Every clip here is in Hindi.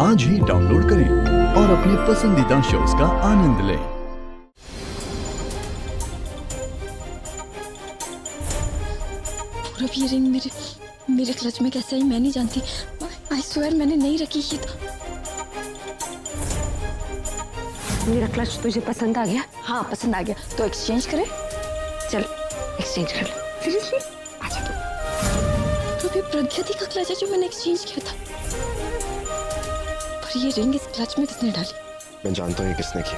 आज ही डाउनलोड करें और अपने पसंदीदा शोज का आनंद लें। पूरा ये रिंग मेरे क्लच में कैसे आई मैं नहीं जानती। आई स्वेयर मैंने नहीं रखी ही तो। मेरा क्लच तुझे पसंद आ गया? हाँ पसंद आ गया, तो एक्सचेंज करें? चल एक्सचेंज कर ले। सीरियसली? अच्छा तो अभी प्रज्ञा दी का क्लच है जो मैंने एक्सचेंज किया था। पर ये रिंग इस क्लच में किसने डाली? मैं जानता हूँ ये किसने की।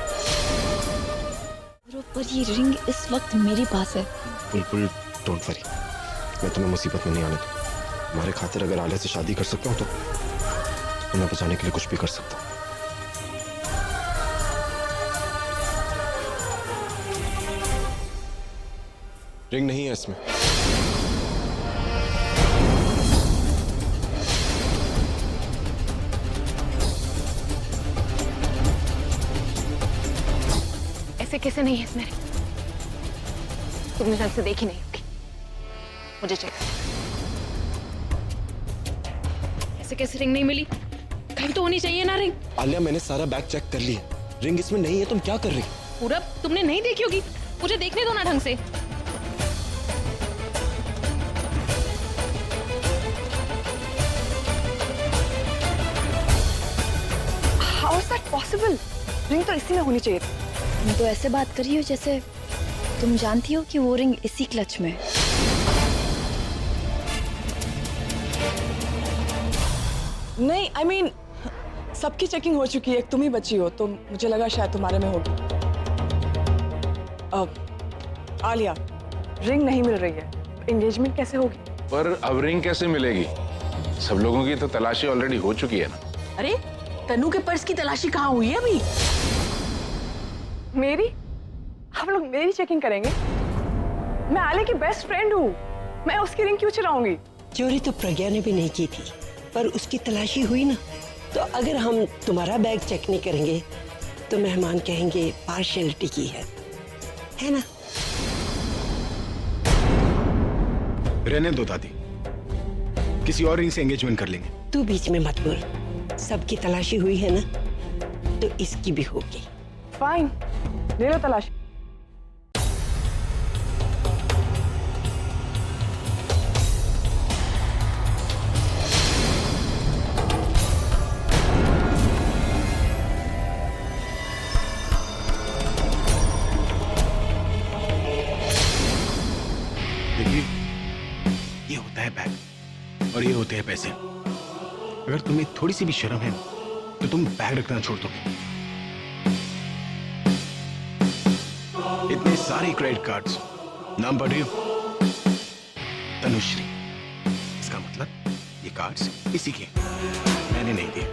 पर ये रिंग इस वक्त मेरे पास है। बुलबुल डोंट वरी, मैं तुम्हें मुसीबत में नहीं आने दूँ। तुम्हारे खातिर अगर आलिया से शादी कर सकता हूँ तो उन्हें बचाने के लिए कुछ भी कर सकता हूँ। रिंग नहीं है इसमें। ऐसे कैसे नहीं है इसमें? तुमने ढंग से देखी नहीं होगी। मुझे चेक। ऐसे कैसे रिंग नहीं मिली? कहीं तो होनी चाहिए ना रिंग। आलिया मैंने सारा बैग चेक कर लिया, रिंग इसमें नहीं है। तुम क्या कर रही? पूरब तुमने नहीं देखी होगी, मुझे देखने दो ना ढंग से। How is that possible? Ring तो इसी में होनी चाहिए थी। तुम तो ऐसे बात करी हो जैसे तुम जानती हो कि वो रिंग इसी क्लच में है। नहीं I mean, सबकी चेकिंग हो चुकी है, तुम ही बची हो, तो मुझे लगा शायद तुम्हारे में होगी। आलिया, रिंग नहीं मिल रही है, एंगेजमेंट कैसे होगी? पर अब रिंग कैसे मिलेगी? सब लोगों की तो तलाशी ऑलरेडी हो चुकी है ना। अरे तनु के पर्स की तलाशी कहाँ हुई है अभी? मेरी? आप लोग मेरी चेकिंग करेंगे? मैं आलिया की बेस्ट फ्रेंड हूँ, मैं उसकी रिंग क्यों चुराऊंगी? चोरी तो प्रज्ञा ने भी नहीं की थी, पर उसकी तलाशी हुई ना। तो अगर हम तुम्हारा बैग चेक नहीं करेंगे तो मेहमान कहेंगे पार्शियलिटी की है ना? रहने दो दादी, किसी और रिंग से एंगेजमेंट कर लेंगे। तू बीच में मत बोल। सबकी तलाशी हुई है ना, तो इसकी भी होगी। फाइन, ले लो तलाशी। देखिए, ये होता है बैग और ये होते हैं पैसे। अगर तुम्हें थोड़ी सी भी शर्म है तो तुम बैग रखना छोड़ दो। इतने सारे क्रेडिट कार्ड्स, नाम पढ़ रही हो? तनुश्री। इसका मतलब ये कार्ड्स इसी के, मैंने नहीं दिए।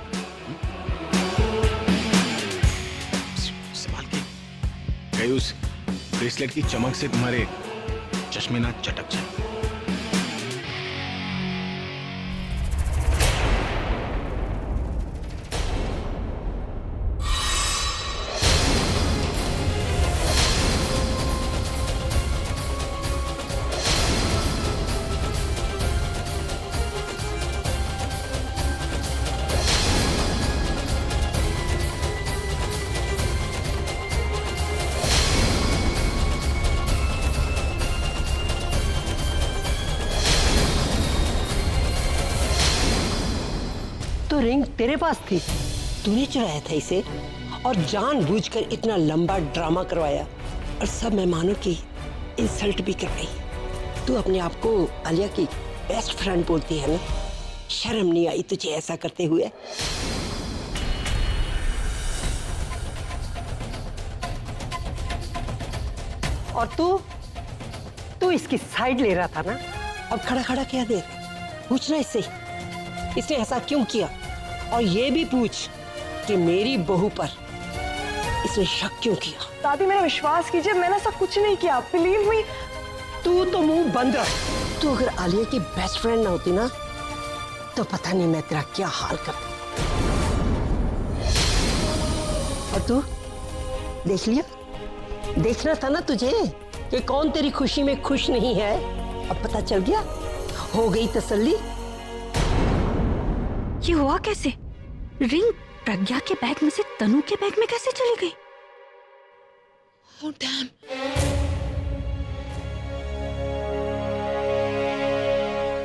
संभाल के, कहीं उस ब्रेसलेट की चमक से तुम्हारे चश्मे ना चटक जाए। तो रिंग तेरे पास थी, तूने चुराया था इसे और जानबूझकर इतना लंबा ड्रामा करवाया और सब मेहमानों की इंसल्ट भी करवाई। तू अपने आप को आलिया की बेस्ट फ्रेंड बोलती है ना? शर्म नहीं आई तुझे ऐसा करते हुए? और तू इसकी साइड ले रहा था ना? अब खड़ा खड़ा क्या देख? पूछना इससे इसने ऐसा क्यों किया, और ये भी पूछ कि मेरी बहू पर इसने शक क्यों किया। दादी मेरा विश्वास कीजिए, मैंने ऐसा कुछ नहीं किया, बिलीव मी। तू तो मुंह बंद रख। तू अगर आलिया की बेस्ट फ्रेंड ना होती ना, तो पता नहीं मैं तेरा क्या हाल करता। और तू देख लिया? देखना था ना तुझे कि कौन तेरी खुशी में खुश नहीं है। अब पता चल गया, हो गई तसल्ली। ये हुआ कैसे? रिंग प्रज्ञा के बैग में से तनु के बैग में कैसे चली गई? Oh, damn.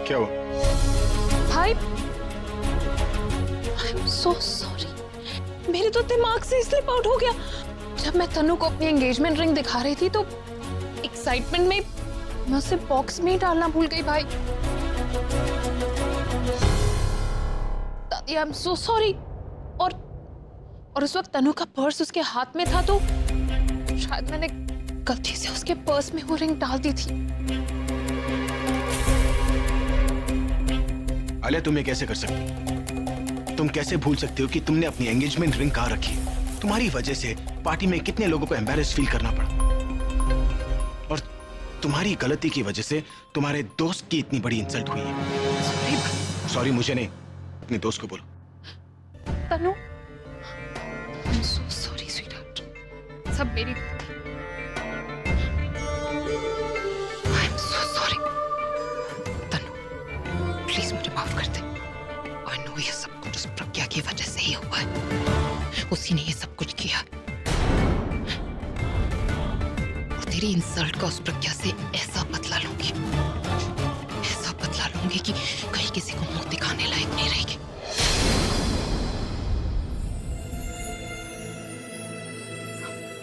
क्या हुआ? भाई I'm so sorry. मेरे तो दिमाग से स्लिप आउट हो गया। जब मैं तनु को अपनी एंगेजमेंट रिंग दिखा रही थी तो एक्साइटमेंट में मैं उसे बॉक्स में ही डालना भूल गई भाई। दादी आई एम सो सॉरी। और उस वक्त तनु का पर्स उसके हाथ में था तो शायद मैंने गलती से उसके पर्स में वो रिंग डाल दी थी। आलिया, तुम ये कैसे कर सकती? तुम कैसे भूल सकते हो कि तुमने अपनी एंगेजमेंट रिंग कहाँ रखी? तुम्हारी वजह से पार्टी में कितने लोगों को एम्बैरेस फील करना पड़ा, और तुम्हारी गलती की वजह से तुम्हारे दोस्त की इतनी बड़ी इंसल्ट हुई है। सॉरी मुझे नहीं, अपने दोस्त को बोलो। Tanu I am so sorry sweetheart, सब मेरी गलती। I am so sorry Tanu, please मुझे माफ कर दे। आई नो ये सब कुछ उस प्रज्ञा की वजह से ही हुआ है, उसी ने ये सब कुछ किया। और तेरी इंसल्ट का उस प्रज्ञा से ऐसा बदला लूंगी कि कहीं किसी को मुंह दिखाने लायक नहीं रहेगी।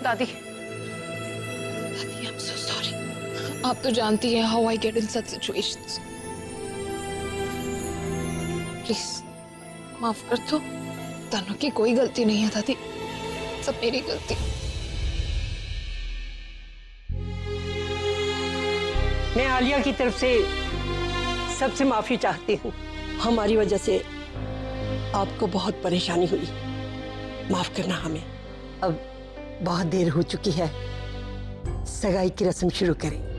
दादी आई एम सो सॉरी। आप तो जानती हैं how I get in such situations. Please माफ कर दो, तनु की कोई गलती नहीं है दादी, सब मेरी गलती। मैं आलिया की तरफ से सबसे माफी चाहती हूँ। हमारी वजह से आपको बहुत परेशानी हुई, माफ करना हमें। अब बहुत देर हो चुकी है, सगाई की रस्म शुरू करें।